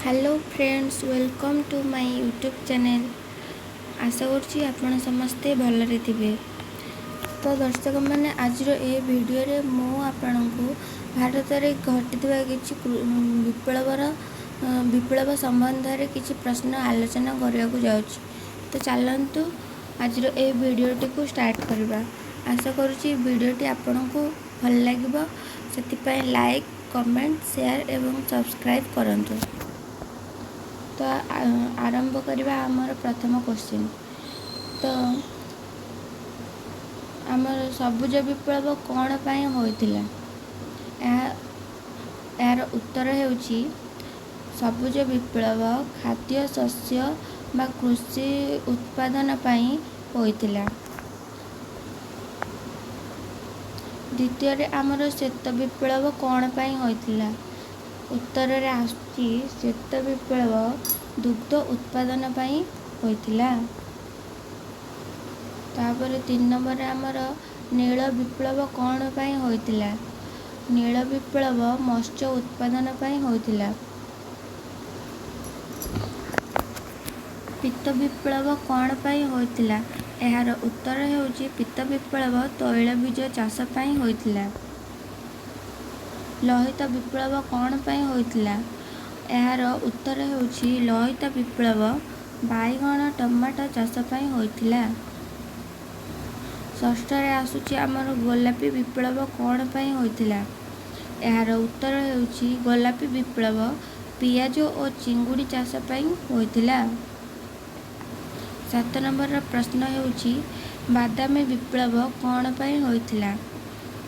Hello friends, welcome to my YouTube channel. आशा करछि आपण समस्ते भलरे थिबे। तो दर्शक मैंने आज ये वीडियो रे मु आपनको भारत रे घटिथिबा किछि विप्लव संबंध रे किछि प्रश्न आलोचना करिया को जाउछि। तो चलंतु आज ये वीडियोटी को स्टार्ट करबा। आशा करछि वीडियोटी आपनको भल लागिबो, सेति पय लाइक, कमेंट, शेयर एवं सब्सक्राइब करंतु। तो आरंभ करवा आमर प्रथम क्वेश्चन। तो आमर सबुज विप्लव कौन पाई होइतिला? यार उत्तर हेउची सबुज विप्लव खाद्य शस्य बा कृषि उत्पादन पाई होइतिला। द्वितीय रे आमर श्वेत विप्लव कौन पाई होइतिला? उत्तर रे आसुची श्वेत विप्लव दुग्ध उत्पादन पाई होइतिला। तापर 3 नंबर रे आमर नील विप्लव कौन पाई होइतिला? नील विप्लव मत्स्य उत्पादन पाई होइतिला। पीत विप्लव कौन पाई होइतिला? एहार उत्तर हेउची पीत विप्लव तैलबीज चाष पाई होइतिला। लोहित विप्लव कौन पाई होइतिला? एहार उत्तर हेउची लोहित विप्लव बाइगण टमाटो चाष पाई होइतिला। षष्ठ रे आसुची आमर गोलापी विप्लव कौन पाई होइतिला? एहार उत्तर हेउची गोलापी विप्लव पियाज और चिंगुड़ी चाष पाई होइतिला। 7 नंबर रा प्रश्न हेउची बादामी विप्लव कौन पाई होइतिला?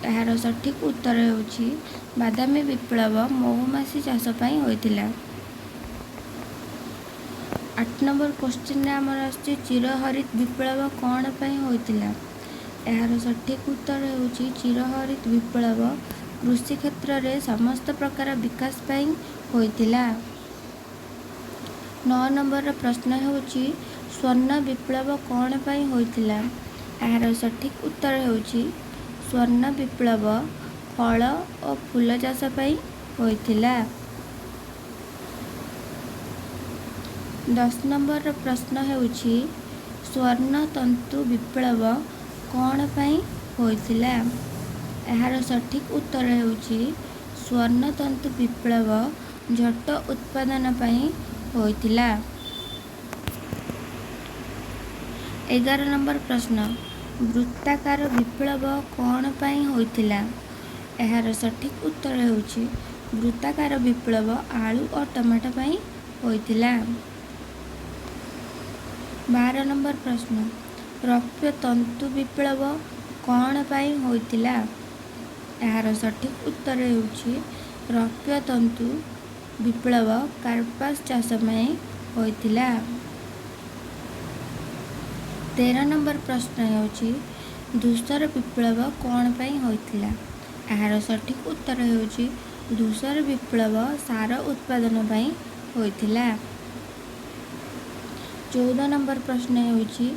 एहार सठिक उत्तर हेउची बादामी विप्लव महुमासी चाष पाई होइतिला। 8 नंबर क्वेश्चन रे हमर आछि चिरहरित विप्लव कौन पाई होइतिला? एहार सठिक उत्तर हेउची चिरहरित विप्लव कृषि क्षेत्र रे समस्त प्रकार विकास पाई होइतिला। 9 नंबर रा प्रश्न हेउची स्वर्ण विप्लव कौन पाई होइतिला? एहार सठिक उत्तर हेउची स्वर्ण विप्लव फल और फूल चाष पाई होइतिला। 10 नंबर रा प्रश्न हेउची स्वर्ण तंतु विप्लव कौन पाई होइतिला? एहार सठिक उत्तर हेउची स्वर्ण तंतु विप्लव झट उत्पादन पाई होइतिला। 11 नंबर प्रश्न वृत्ताकार विप्लव कौन पाई होइतिला? एहार सठिक उत्तर हेउची वृत्ताकार विप्लव आलू और टमाटो पाई होइतिला। 12 नंबर प्रश्न रौप्य तंतु विप्लव कौन पाई होइतिला? एहार सठिक उत्तर हेउची रौप्य तंतु विप्लव कार्पास चाष पाई होइतिला। 13 नंबर प्रश्न हेउची धूसर विप्लव कौन पाई होइतिला? एहार सठिक उत्तर हेउची धूसर विप्लव सार उत्पादन पाई होइतिला। 14 नंबर प्रश्न हेउची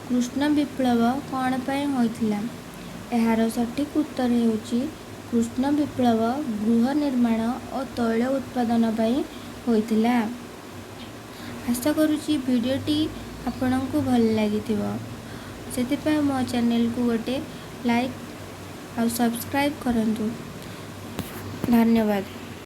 कृष्ण विप्लव कौन पाई होइतिला? एहार सठिक उत्तर हेउची कृष्ण विप्लव गृह निर्माण और तैल उत्पादन पाई होइतिला। आशा करूची वीडियोटी आपनको भल लागिथिबो, सेतिपय मो चैनल को गोटे लाइक और सब्सक्राइब करंतु। धन्यवाद।